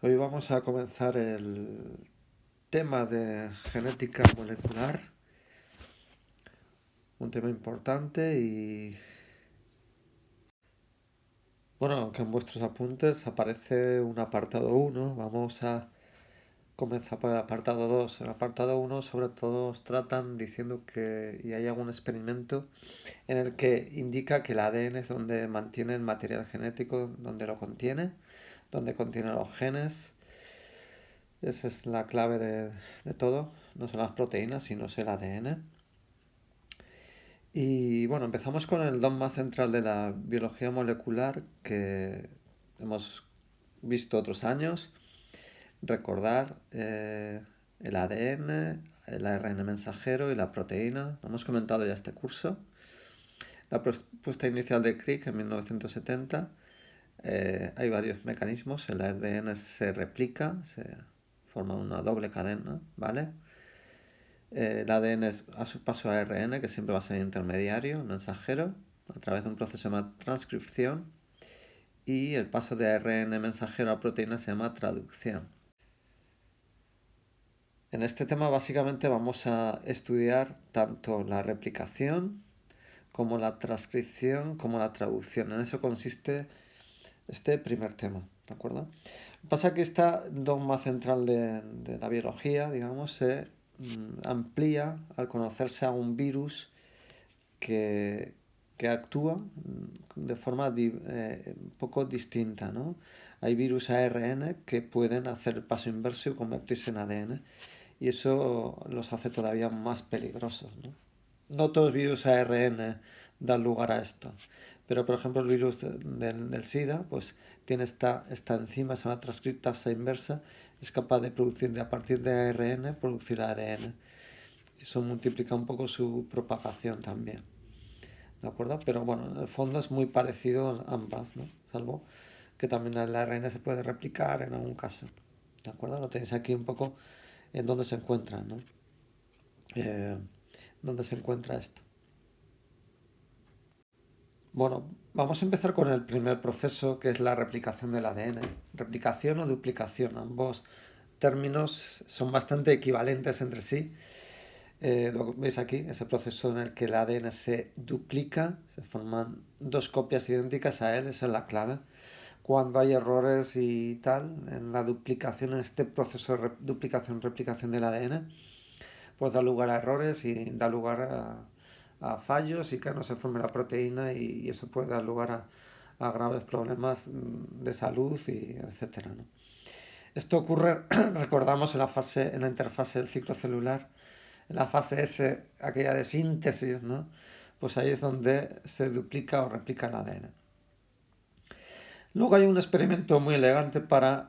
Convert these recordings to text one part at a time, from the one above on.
Hoy vamos a comenzar el tema de genética molecular, un tema importante y bueno, aunque en vuestros apuntes aparece un apartado 1, vamos a comenzar por el apartado 2. El apartado 1 sobre todo os tratan diciendo que y hay algún experimento en el que indica que el ADN es donde mantiene el material genético, donde lo contiene, donde contiene los genes. Esa es la clave de todo. No son las proteínas, sino es el ADN. Y bueno, empezamos con el dogma central de la biología molecular que hemos visto otros años. Recordar el ADN, el ARN mensajero y la proteína. Lo hemos comentado ya este curso. La propuesta inicial de Crick en 1970. Hay varios mecanismos. El ADN se replica, se forma una doble cadena, ¿vale? El ADN es a su paso a ARN, que siempre va a ser intermediario, mensajero, a través de un proceso de transcripción. Y el paso de ARN mensajero a proteína se llama traducción. En este tema básicamente vamos a estudiar tanto la replicación como la transcripción como la traducción. En eso consiste este primer tema, ¿de acuerdo? Lo que pasa es que esta dogma central de la biología, digamos, se amplía al conocerse a un virus que actúa de forma un poco distinta, ¿no? Hay virus ARN que pueden hacer el paso inverso y convertirse en ADN y eso los hace todavía más peligrosos, ¿no? No todos los virus ARN dan lugar a esto, pero por ejemplo el virus del SIDA pues tiene esta enzima, se llama transcriptasa inversa, es capaz de producir a partir de ARN, producir ADN. Eso multiplica un poco su propagación también. ¿De acuerdo? Pero bueno, en el fondo es muy parecido a ambas, ¿no? Salvo que también el ARN se puede replicar en algún caso. ¿De acuerdo? Lo tenéis aquí un poco en dónde se encuentra, ¿no? ¿Dónde se encuentra esto? Bueno, vamos a empezar con el primer proceso, que es la replicación del ADN. Replicación o duplicación, ambos términos son bastante equivalentes entre sí. Lo veis aquí, ese proceso en el que el ADN se duplica, se forman dos copias idénticas a él, esa es la clave. Cuando hay errores y tal, en la duplicación, en este proceso de duplicación-replicación del ADN, pues da lugar a errores y da lugar a fallos y que no se forme la proteína y eso puede dar lugar a graves problemas de salud y etcétera, ¿no? Esto ocurre, recordamos, en la interfase del ciclo celular, en la fase S, aquella de síntesis, ¿no? Pues ahí es donde se duplica o replica el ADN. Luego hay un experimento muy elegante para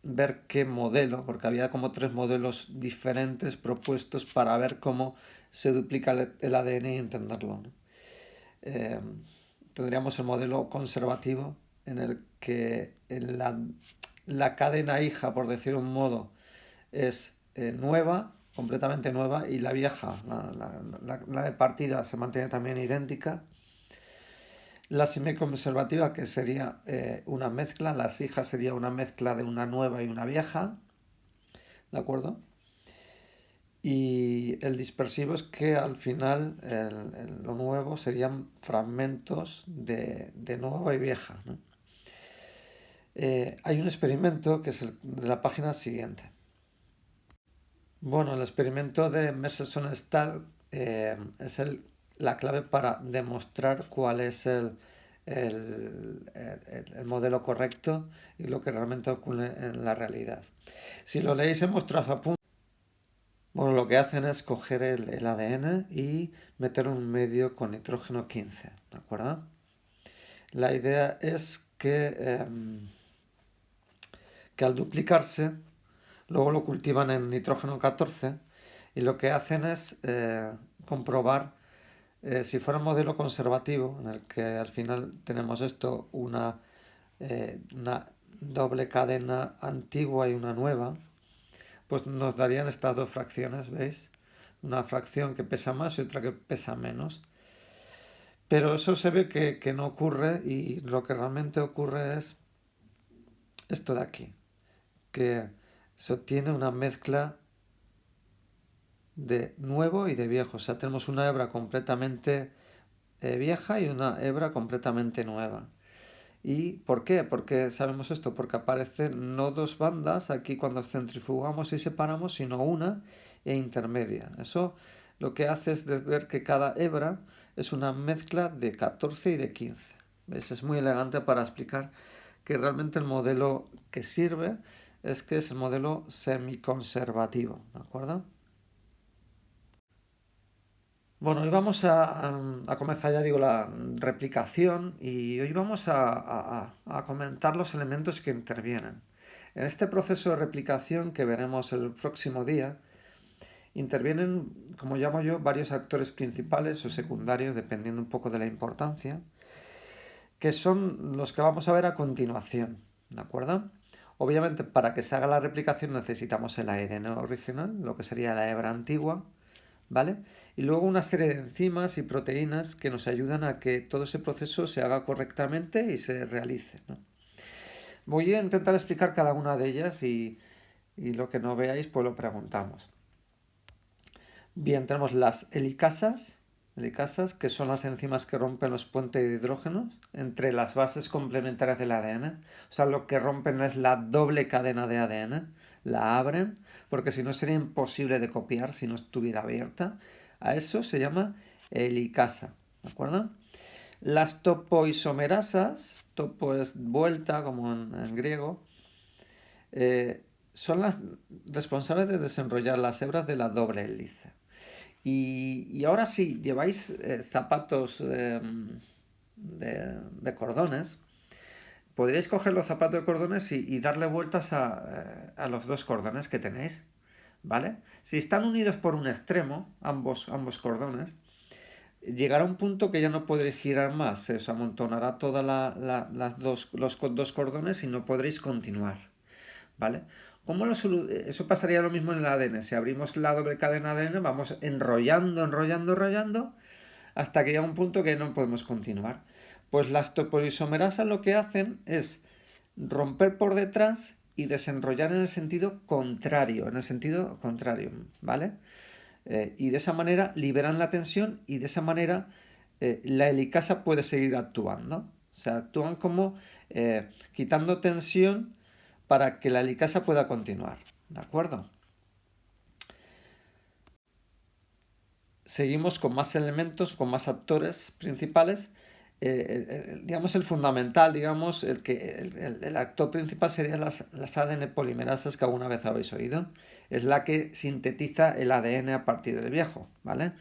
ver qué modelo, porque había como 3 modelos diferentes propuestos para ver cómo se duplica el ADN y entenderlo, ¿no? Tendríamos el modelo conservativo en el que la cadena hija, por decir un modo, es nueva, completamente nueva, y la vieja, la de partida, se mantiene también idéntica. La semiconservativa, que sería una mezcla, las hijas sería una mezcla de una nueva y una vieja, ¿de acuerdo? Y el dispersivo es que al final lo nuevo serían fragmentos de nueva y vieja, ¿no? Hay un experimento que es el de la página siguiente. Bueno, el experimento de Merselson-Stahl es la clave para demostrar cuál es el modelo correcto y lo que realmente ocurre en la realidad. Si lo leéis en vuestros apuntes, bueno, lo que hacen es coger el ADN y meter un medio con nitrógeno 15, ¿de acuerdo? La idea es que al duplicarse, luego lo cultivan en nitrógeno 14 y lo que hacen es comprobar si fuera un modelo conservativo, en el que al final tenemos esto, una doble cadena antigua y una nueva, pues nos darían estas dos fracciones, ¿veis? Una fracción que pesa más y otra que pesa menos. Pero eso se ve que no ocurre y lo que realmente ocurre es esto de aquí, que se obtiene una mezcla de nuevo y de viejo. O sea, tenemos una hebra completamente vieja y una hebra completamente nueva. ¿Y por qué? Porque sabemos esto, porque aparecen no dos bandas aquí cuando centrifugamos y separamos, sino una e intermedia. Eso lo que hace es ver que cada hebra es una mezcla de 14 y de 15. ¿Ves? Es muy elegante para explicar que realmente el modelo que sirve es que es el modelo semiconservativo, ¿de acuerdo? Bueno, hoy vamos a comenzar, ya digo, la replicación y hoy vamos a comentar los elementos que intervienen. En este proceso de replicación que veremos el próximo día, intervienen, como llamo yo, varios actores principales o secundarios, dependiendo un poco de la importancia, que son los que vamos a ver a continuación, ¿de acuerdo? Obviamente, para que se haga la replicación necesitamos el ADN original, lo que sería la hebra antigua, ¿vale? Y luego una serie de enzimas y proteínas que nos ayudan a que todo ese proceso se haga correctamente y se realice, ¿no? Voy a intentar explicar cada una de ellas y lo que no veáis pues lo preguntamos. Bien, tenemos las helicasas, que son las enzimas que rompen los puentes de hidrógenos entre las bases complementarias del ADN. O sea, lo que rompen es la doble cadena de ADN. La abren, porque si no sería imposible de copiar si no estuviera abierta. A eso se llama helicasa, ¿de acuerdo? Las topoisomerasas, topo es vuelta, como en griego, son las responsables de desenrollar las hebras de la doble hélice. Y ahora si lleváis zapatos de cordones, podríais coger los zapatos de cordones y darle vueltas a los dos cordones que tenéis, ¿vale? Si están unidos por un extremo, ambos cordones, llegará un punto que ya no podréis girar más, se os amontonará todas los dos cordones y no podréis continuar, ¿vale? Eso pasaría lo mismo en el ADN. Si abrimos la doble cadena de ADN, vamos enrollando, hasta que llega un punto que no podemos continuar. Pues las topoisomerasas lo que hacen es romper por detrás y desenrollar en el sentido contrario, ¿vale? Y de esa manera liberan la tensión y de esa manera la helicasa puede seguir actuando. O sea, actúan como quitando tensión para que la helicasa pueda continuar. ¿De acuerdo? Seguimos con más elementos, con más actores principales. Digamos el fundamental, digamos, el actor principal serían las ADN polimerasas que alguna vez habéis oído. Es la que sintetiza el ADN a partir del viejo, ¿vale?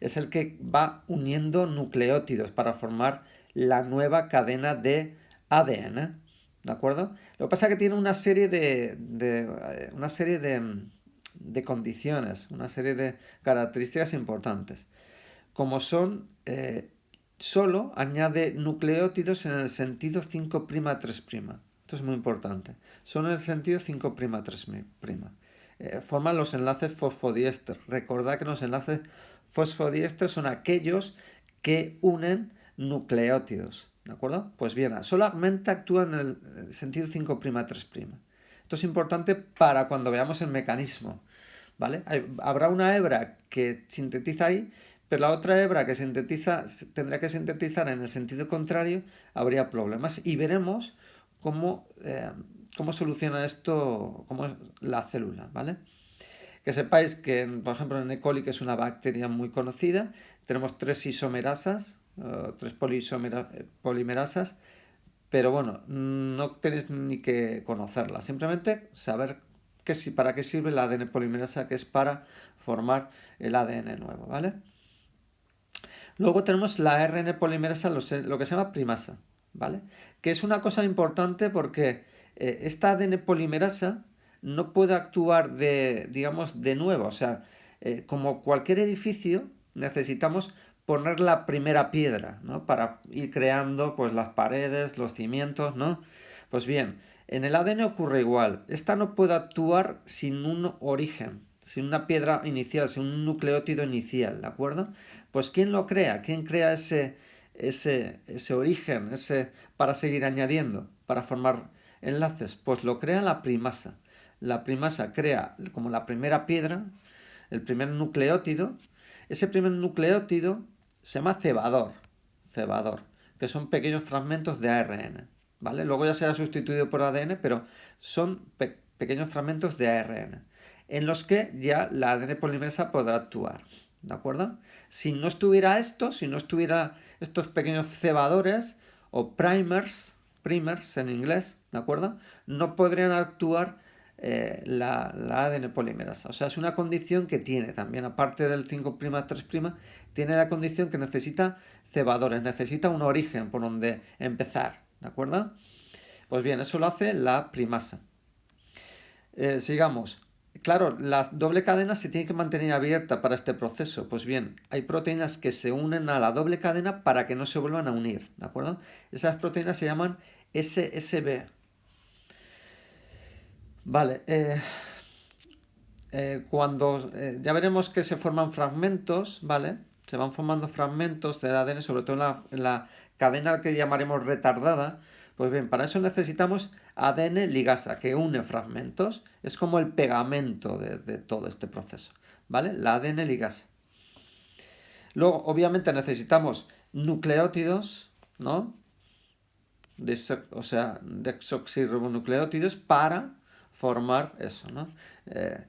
Es el que va uniendo nucleótidos para formar la nueva cadena de ADN, ¿de acuerdo? Lo que pasa es que tiene una serie de condiciones, una serie de características importantes, como son solo añade nucleótidos en el sentido 5'3'. Esto es muy importante. Son en el sentido 5'3'. Forman los enlaces fosfodiéster. Recordad que los enlaces fosfodiéster son aquellos que unen nucleótidos. ¿De acuerdo? Pues bien, solamente actúa en el sentido 5'3'. Esto es importante para cuando veamos el mecanismo, ¿vale? Habrá una hebra que sintetiza ahí, pero la otra hebra que tendrá que sintetizar en el sentido contrario, habría problemas. Y veremos cómo soluciona esto, cómo es la célula, ¿vale? Que sepáis que, por ejemplo, en E. coli, que es una bacteria muy conocida, tenemos 3 isomerasas, 3 polimerasas, pero bueno, no tenéis ni que conocerla, simplemente saber para qué sirve la ADN polimerasa, que es para formar el ADN nuevo, ¿vale? Luego tenemos la RN polimerasa, lo que se llama primasa, ¿vale? Que es una cosa importante porque esta ADN polimerasa no puede actuar digamos, de nuevo. O sea, como cualquier edificio, necesitamos poner la primera piedra, ¿no? Para ir creando pues las paredes, los cimientos, ¿no? Pues bien, en el ADN ocurre igual. Esta no puede actuar sin un origen, sin una piedra inicial, sin un nucleótido inicial, ¿de acuerdo? Pues ¿quién lo crea? ¿Quién crea ese origen, para seguir añadiendo, para formar enlaces? Pues lo crea la primasa. la primasa crea como la primera piedra, el primer nucleótido. Ese primer nucleótido se llama cebador, que son pequeños fragmentos de ARN, ¿vale? Luego ya será sustituido por ADN, pero son pequeños fragmentos de ARN, en los que ya la ADN polimerasa podrá actuar, ¿de acuerdo? Si no estuviera esto, si no estuviera estos pequeños cebadores o primers en inglés, ¿de acuerdo? No podrían actuar la ADN polimerasa. O sea, es una condición que tiene también, aparte del 5', 3', tiene la condición que necesita cebadores, necesita un origen por donde empezar, ¿de acuerdo? Pues bien, eso lo hace la primasa. Sigamos. Claro, la doble cadena se tiene que mantener abierta para este proceso. Pues bien, hay proteínas que se unen a la doble cadena para que no se vuelvan a unir, ¿de acuerdo? Esas proteínas se llaman SSB. Vale, cuando ya veremos que se forman fragmentos, ¿vale? Se van formando fragmentos del ADN, sobre todo en la cadena que llamaremos retardada. Pues bien, para eso necesitamos ADN ligasa, que une fragmentos. Es como el pegamento de todo este proceso, ¿vale? La ADN ligasa. Luego, obviamente, necesitamos nucleótidos, ¿no? O sea, desoxirribonucleótidos para formar eso, ¿no?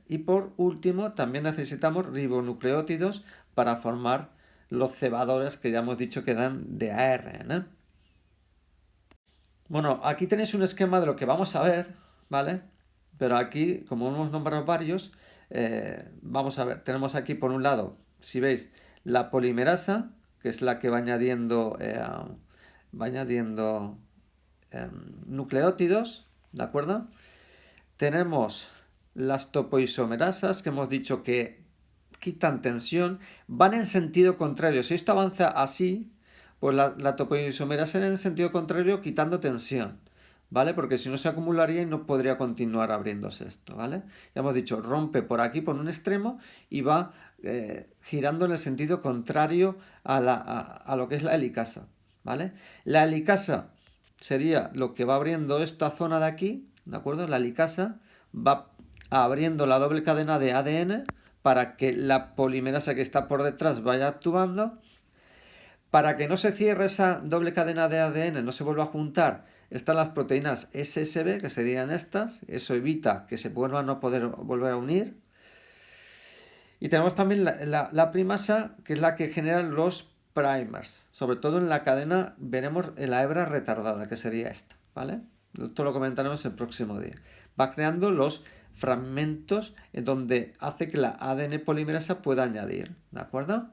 Y por último, también necesitamos ribonucleótidos para formar los cebadores que ya hemos dicho que dan de ARN. Bueno, aquí tenéis un esquema de lo que vamos a ver, ¿vale? Pero aquí, como hemos nombrado varios, vamos a ver, tenemos aquí por un lado, si veis, la polimerasa, que es la que va añadiendo nucleótidos, ¿de acuerdo? Tenemos las topoisomerasas, que hemos dicho que quitan tensión, van en sentido contrario. Si esto avanza así, pues la topoisomerasa en sentido contrario quitando tensión, ¿vale? Porque si no se acumularía y no podría continuar abriéndose esto, ¿vale? Ya hemos dicho, rompe por aquí, por un extremo, y va girando en el sentido contrario a lo que es la helicasa, ¿vale? La helicasa sería lo que va abriendo esta zona de aquí, ¿de acuerdo? La helicasa va abriendo la doble cadena de ADN para que la polimerasa que está por detrás vaya actuando. Para que no se cierre esa doble cadena de ADN, no se vuelva a juntar, están las proteínas SSB, que serían estas. Eso evita que se vuelvan a poder volver a unir. Y tenemos también la primasa, que es la que genera los primers. Sobre todo en la cadena, veremos en la hebra retardada, que sería esta, ¿vale? Esto lo comentaremos el próximo día. Va creando los fragmentos en donde hace que la ADN polimerasa pueda añadir, ¿de acuerdo?